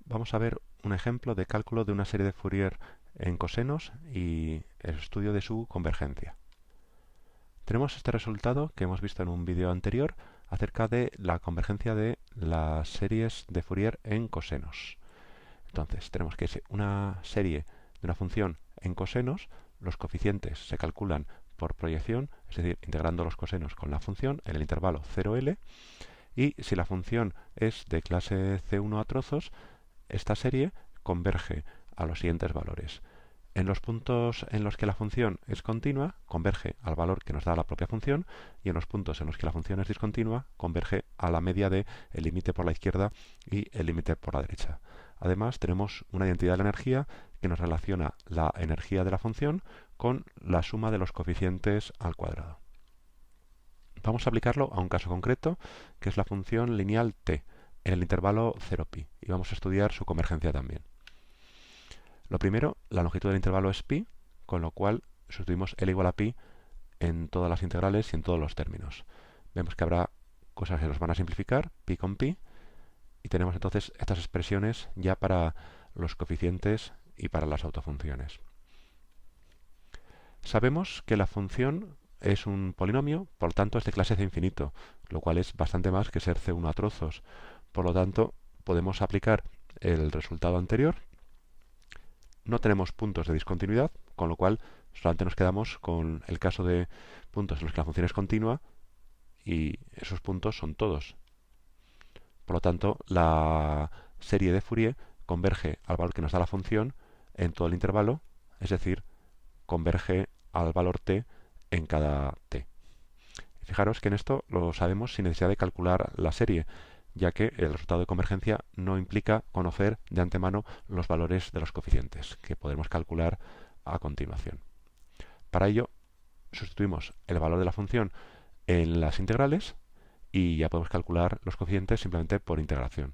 Vamos a ver un ejemplo de cálculo de una serie de Fourier en cosenos y el estudio de su convergencia. Tenemos este resultado que hemos visto en un vídeo anterior acerca de la convergencia de las series de Fourier en cosenos. Entonces, tenemos que es una serie de una función en cosenos, los coeficientes se calculan por proyección, es decir, integrando los cosenos con la función en el intervalo 0L, y si la función es de clase C1 a trozos, esta serie converge a los siguientes valores. En los puntos en los que la función es continua, converge al valor que nos da la propia función, y en los puntos en los que la función es discontinua, converge a la media de el límite por la izquierda y el límite por la derecha. Además, tenemos una identidad de la energía que nos relaciona la energía de la función con la suma de los coeficientes al cuadrado. Vamos a aplicarlo a un caso concreto, que es la función lineal t, en el intervalo 0pi, y vamos a estudiar su convergencia también. Lo primero, la longitud del intervalo es pi, con lo cual sustituimos L igual a pi en todas las integrales y en todos los términos. Vemos que habrá cosas que nos van a simplificar, pi con pi, y tenemos entonces estas expresiones ya para los coeficientes y para las autofunciones. Sabemos que la función es un polinomio, por lo tanto es de clase C infinito, lo cual es bastante más que ser C1 a trozos. Por lo tanto, podemos aplicar el resultado anterior. No tenemos puntos de discontinuidad, con lo cual solamente nos quedamos con el caso de puntos en los que la función es continua y esos puntos son todos. Por lo tanto, la serie de Fourier converge al valor que nos da la función en todo el intervalo, es decir, converge al valor t en cada t. Fijaros que en esto lo sabemos sin necesidad de calcular la serie, ya que el resultado de convergencia no implica conocer de antemano los valores de los coeficientes, que podremos calcular a continuación. Para ello, sustituimos el valor de la función en las integrales y ya podemos calcular los coeficientes simplemente por integración.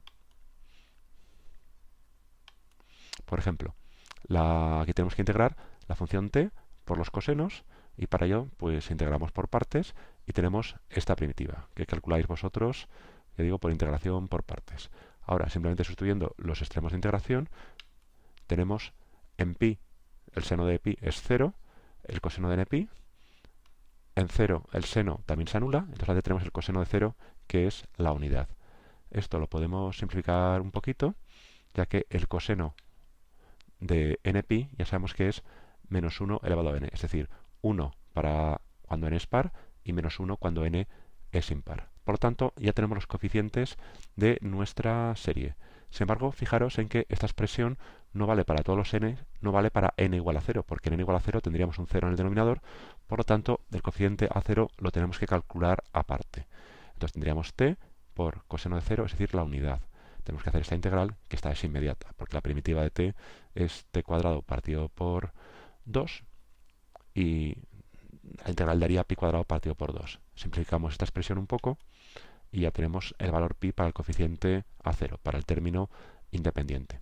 Por ejemplo, aquí tenemos que integrar la función t por los cosenos y para ello pues integramos por partes y tenemos esta primitiva que calculáis vosotros, ya digo, por integración por partes. Ahora, simplemente sustituyendo los extremos de integración, tenemos en pi, el seno de pi es 0, el coseno de npi, en 0 el seno también se anula, entonces tenemos el coseno de 0 que es la unidad. Esto lo podemos simplificar un poquito, ya que el coseno de npi ya sabemos que es menos 1 elevado a n, es decir, 1 para cuando n es par y menos 1 cuando n es impar. Por lo tanto, ya tenemos los coeficientes de nuestra serie. Sin embargo, fijaros en que esta expresión no vale para todos los n, no vale para n igual a 0, porque en n igual a 0 tendríamos un 0 en el denominador, por lo tanto, el coeficiente a 0 lo tenemos que calcular aparte. Entonces tendríamos t por coseno de 0, es decir, la unidad. Tenemos que hacer esta integral, que esta es inmediata, porque la primitiva de t es t cuadrado partido por 2 y la integral daría pi cuadrado partido por 2. Simplificamos esta expresión un poco y ya tenemos el valor pi para el coeficiente a 0, para el término independiente.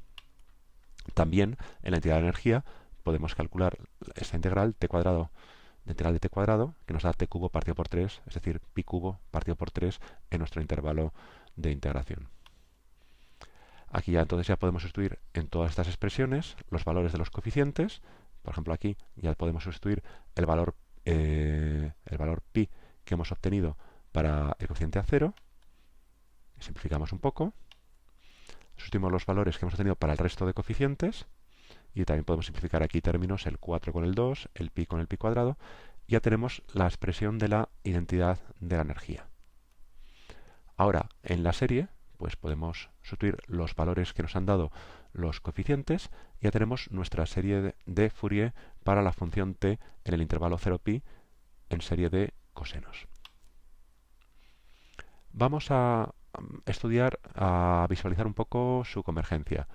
También en la entidad de energía podemos calcular esta integral t cuadrado, de integral de t cuadrado, que nos da t cubo partido por 3, es decir, pi cubo partido por 3 en nuestro intervalo de integración. Aquí ya entonces ya podemos sustituir en todas estas expresiones los valores de los coeficientes. Por ejemplo, aquí ya podemos sustituir el valor pi que hemos obtenido para el coeficiente a 0. Simplificamos un poco. Sustituimos los valores que hemos obtenido para el resto de coeficientes. Y también podemos simplificar aquí términos, el 4 con el 2, el pi con el pi cuadrado. Y ya tenemos la expresión de la identidad de la energía. Ahora, en la serie, pues podemos sustituir los valores que nos han dado los coeficientes y ya tenemos nuestra serie de Fourier para la función t en el intervalo 0pi en serie de cosenos. Vamos a estudiar, a visualizar un poco su convergencia.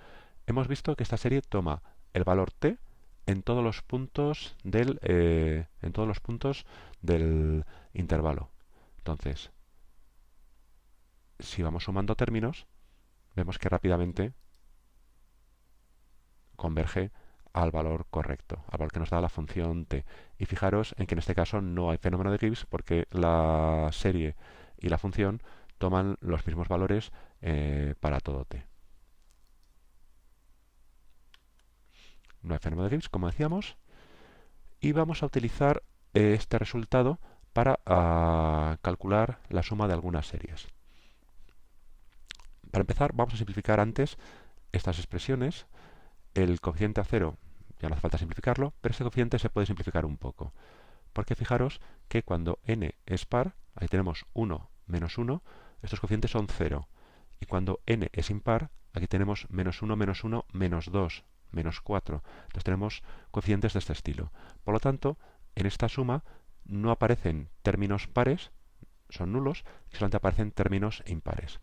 Hemos visto que esta serie toma el valor t en todos los puntos del intervalo. Entonces, si vamos sumando términos, vemos que rápidamente converge al valor correcto, al valor que nos da la función t. Y fijaros en que en este caso no hay fenómeno de Gibbs porque la serie y la función toman los mismos valores para todo t. no hay fenómeno de Gibbs, como decíamos, y vamos a utilizar este resultado para calcular la suma de algunas series. Para empezar, vamos a simplificar antes estas expresiones. El coeficiente a 0 ya no hace falta simplificarlo, pero este coeficiente se puede simplificar un poco. Porque fijaros que cuando n es par, ahí tenemos 1 menos 1, estos coeficientes son 0. Y cuando n es impar, aquí tenemos menos 1, menos 1, menos 2, menos 4. Entonces tenemos coeficientes de este estilo. Por lo tanto, en esta suma no aparecen términos pares, son nulos, y solamente aparecen términos impares.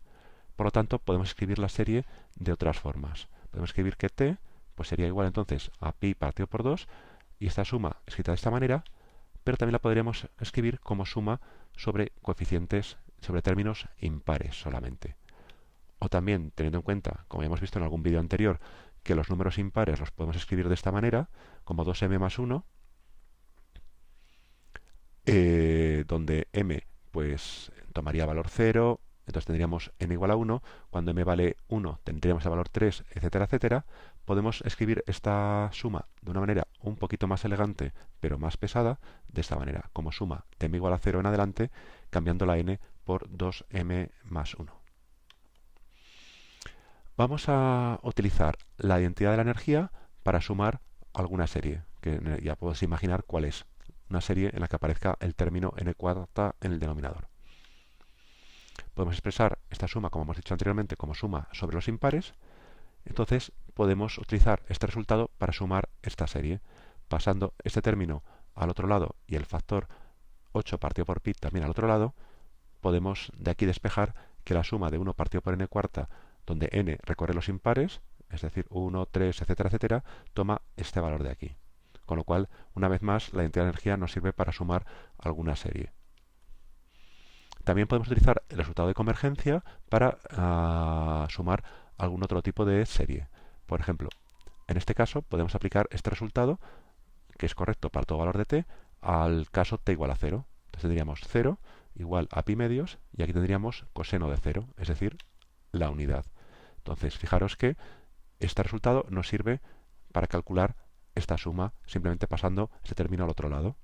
Por lo tanto, podemos escribir la serie de otras formas. Podemos escribir que t pues sería igual entonces a pi partido por 2, y esta suma escrita de esta manera, pero también la podríamos escribir como suma sobre coeficientes, sobre términos impares solamente. O también, teniendo en cuenta, como ya hemos visto en algún vídeo anterior, que los números impares los podemos escribir de esta manera, como 2m más 1, donde m pues tomaría valor 0, entonces tendríamos n igual a 1, cuando m vale 1 tendríamos el valor 3, etcétera, etcétera. Podemos escribir esta suma de una manera un poquito más elegante, pero más pesada, de esta manera, como suma de m igual a 0 en adelante, cambiando la n por 2m más 1. Vamos a utilizar la identidad de la energía para sumar alguna serie, que ya podéis imaginar cuál es. Una serie en la que aparezca el término n cuarta en el denominador. Podemos expresar esta suma, como hemos dicho anteriormente, como suma sobre los impares. Entonces podemos utilizar este resultado para sumar esta serie, pasando este término al otro lado y el factor 8 partido por pi también al otro lado. Podemos de aquí despejar que la suma de 1 partido por n cuarta, donde n recorre los impares, es decir, 1, 3, etcétera, etcétera, toma este valor de aquí. Con lo cual, una vez más, la identidad de energía nos sirve para sumar alguna serie. También podemos utilizar el resultado de convergencia para sumar algún otro tipo de serie. Por ejemplo, en este caso podemos aplicar este resultado, que es correcto para todo valor de t, al caso t igual a 0. Entonces tendríamos 0 igual a pi medios, y aquí tendríamos coseno de 0, es decir, la unidad. Entonces, fijaros que este resultado nos sirve para calcular esta suma, simplemente pasando ese término al otro lado.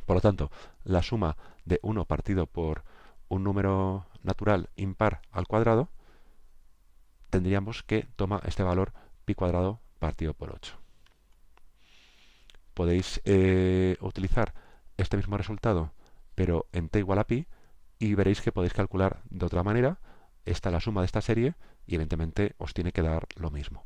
Por lo tanto, la suma de 1 partido por un número natural impar al cuadrado, tendríamos que toma este valor pi cuadrado partido por 8. Podéis utilizar este mismo resultado, pero en t igual a pi, y veréis que podéis calcular de otra manera la suma de esta serie, y evidentemente os tiene que dar lo mismo.